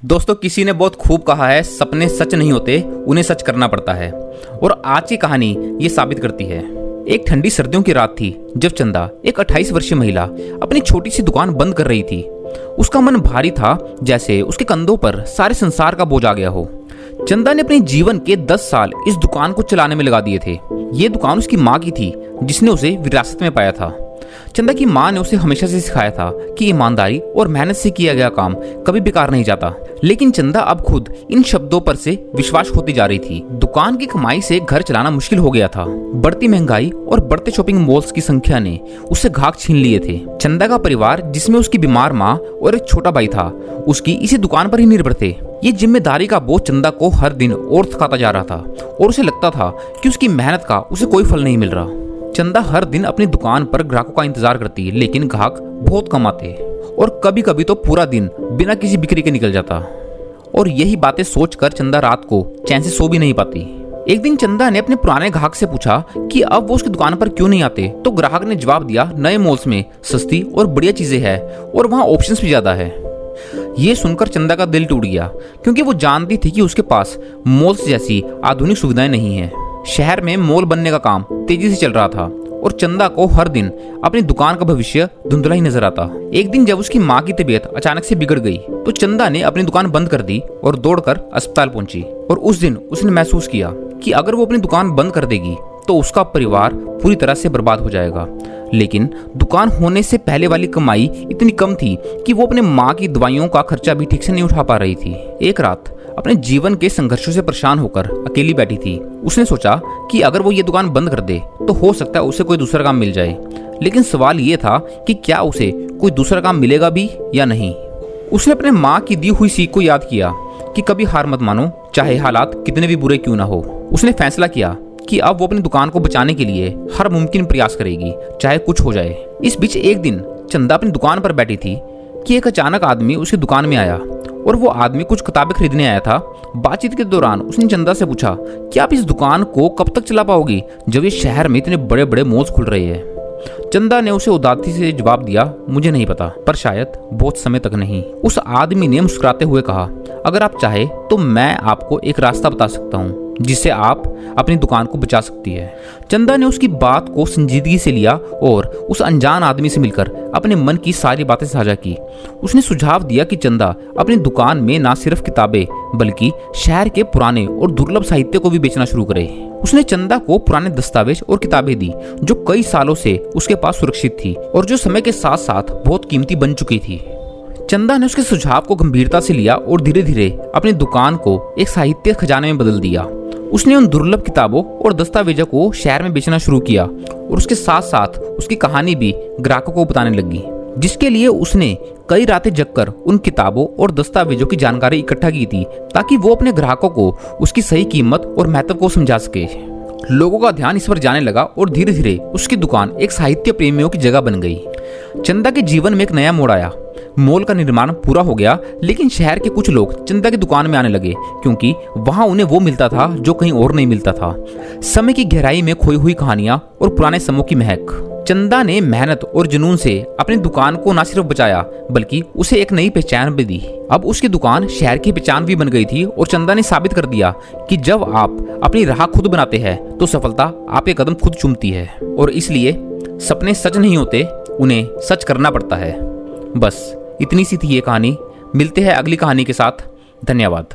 दोस्तों, किसी ने बहुत खूब कहा है, सपने सच नहीं होते, उन्हें सच करना पड़ता है। और आज की कहानी ये साबित करती है। एक ठंडी सर्दियों की रात थी जब चंदा, एक 28 वर्षीय महिला, अपनी छोटी सी दुकान बंद कर रही थी। उसका मन भारी था, जैसे उसके कंधों पर सारे संसार का बोझ आ गया हो। चंदा ने अपने जीवन के 10 साल इस दुकान को चलाने में लगा दिए थे। ये दुकान उसकी माँ की थी, जिसने उसे विरासत में पाया था। चंदा की माँ ने उसे हमेशा से सिखाया था कि ईमानदारी और मेहनत से किया गया काम कभी बेकार नहीं जाता। लेकिन चंदा अब खुद इन शब्दों पर से विश्वास होती जा रही थी। दुकान की कमाई से घर चलाना मुश्किल हो गया था। बढ़ती महंगाई और बढ़ते शॉपिंग मॉल्स की संख्या ने उससे घाक छीन लिए थे। चंदा का परिवार, जिसमें उसकी बीमार माँ और एक छोटा भाई था, उसकी इसी दुकान पर ही निर्भर थे। ये जिम्मेदारी का बोझ चंदा को हर दिन और थकाता जा रहा था और उसे लगता था कि उसकी मेहनत का उसे कोई फल नहीं मिल रहा। चंदा हर दिन अपनी दुकान पर ग्राहकों का इंतजार करती, लेकिन ग्राहक बहुत कम आते और कभी कभी तो पूरा दिन बिना किसी बिक्री के निकल जाता। और यही बातें सोचकर चंदा रात को चैन से सो भी नहीं पाती। एक दिन चंदा ने अपने पुराने ग्राहक से पूछा कि अब वो उसकी दुकान पर क्यों नहीं आते। तो ग्राहक ने जवाब दिया, नए मॉल्स में सस्ती और बढ़िया चीजें हैं और वहाँ ऑप्शंस भी ज्यादा है। ये सुनकर चंदा का दिल टूट गया, क्योंकि वो जानती थी कि उसके पास मॉल्स जैसी आधुनिक सुविधाएं नहीं है। शहर में मॉल बनने का काम तेजी से चल रहा था और चंदा को हर दिन अपनी दुकान का भविष्य धुंधला ही नजर आता। एक दिन जब उसकी माँ की तबीयत अचानक से बिगड़ गई, तो चंदा ने अपनी दुकान बंद कर दी और दौड़कर अस्पताल पहुंची। और उस दिन उसने महसूस किया कि अगर वो अपनी दुकान बंद कर देगी तो उसका परिवार पूरी तरह से बर्बाद हो जाएगा। लेकिन दुकान होने से पहले वाली कमाई इतनी कम थी कि वो अपने माँ की दवाइयों का खर्चा भी ठीक से नहीं उठा पा रही थी। एक रात अपने जीवन के संघर्षों से परेशान होकर अकेली बैठी थी। उसने सोचा कि अगर वो ये दुकान बंद कर दे तो हो सकता है उसे कोई दूसरा काम मिल जाए। लेकिन सवाल ये था कि क्या उसे कोई दूसरा काम मिलेगा भी या नहीं। उसने अपने माँ की दी हुई सीख को याद किया कि कभी हार मत मानो, चाहे हालात कितने भी बुरे क्यों ना हो। उसने फैसला किया कि अब वो अपनी दुकान को बचाने के लिए हर मुमकिन प्रयास करेगी, चाहे कुछ हो जाए। इस बीच एक दिन चंदा अपनी दुकान पर बैठी थी कि एक अचानक आदमी उसकी दुकान में आया और वो आदमी कुछ किताबें खरीदने आया था। बातचीत के दौरान उसने चंदा से पूछा कि आप इस दुकान को कब तक चला पाओगी, जब ये शहर में इतने बड़े बड़े मॉल्स खुल रहे हैं। चंदा ने उसे उदासी से जवाब दिया, मुझे नहीं पता, पर शायद बहुत समय तक नहीं। उस आदमी ने मुस्कुराते हुए कहा, अगर आप चाहे तो मैं आपको एक रास्ता बता सकता हूँ जिससे आप अपनी दुकान को बचा सकती है। चंदा ने उसकी बात को संजीदगी से लिया और उस अनजान आदमी से मिलकर अपने मन की सारी बातें साझा की। उसने सुझाव दिया कि चंदा अपनी दुकान में न सिर्फ किताबें बल्कि शहर के पुराने और दुर्लभ साहित्य को भी बेचना शुरू करे। उसने चंदा को पुराने दस्तावेज और किताबें दी जो कई सालों से उसके पास सुरक्षित थी और जो समय के साथ साथ बहुत कीमती बन चुकी थी। चंदा ने उसके सुझाव को गंभीरता से लिया और धीरे धीरे अपनी दुकान को एक साहित्य खजाने में बदल दिया। उसने उन दुर्लभ किताबों और दस्तावेजों को शहर में बेचना शुरू किया और उसके साथ साथ उसकी कहानी भी ग्राहकों को बताने लगी, जिसके लिए उसने कई रातें जगकर उन किताबों और दस्तावेजों की जानकारी इकट्ठा की थी, ताकि वो अपने ग्राहकों को उसकी सही कीमत और महत्व को समझा सके। लोगों का ध्यान इस पर जाने लगा और धीरे धीरे उसकी दुकान एक साहित्य प्रेमियों की जगह बन गई। चंदा के जीवन में एक नया मोड़ आया। मॉल का निर्माण पूरा हो गया, लेकिन शहर के कुछ लोग चंदा की दुकान में आने लगे, क्योंकि वहां उन्हें वो मिलता था जो कहीं और नहीं मिलता था। समय की गहराई में खोई हुई कहानियां और पुराने समों की महक। चंदा ने मेहनत और जुनून से अपनी दुकान को न सिर्फ बचाया बल्कि उसे एक नई पहचान भी दी। अब उसकी दुकान शहर की पहचान भी बन गई थी और चंदा ने साबित कर दिया कि जब आप अपनी राह खुद बनाते हैं तो सफलता आपके कदम खुद चूमती है। और इसलिए सपने सच नहीं होते, उन्हें सच करना पड़ता है। बस इतनी सी थी ये कहानी। मिलते हैं अगली कहानी के साथ। धन्यवाद।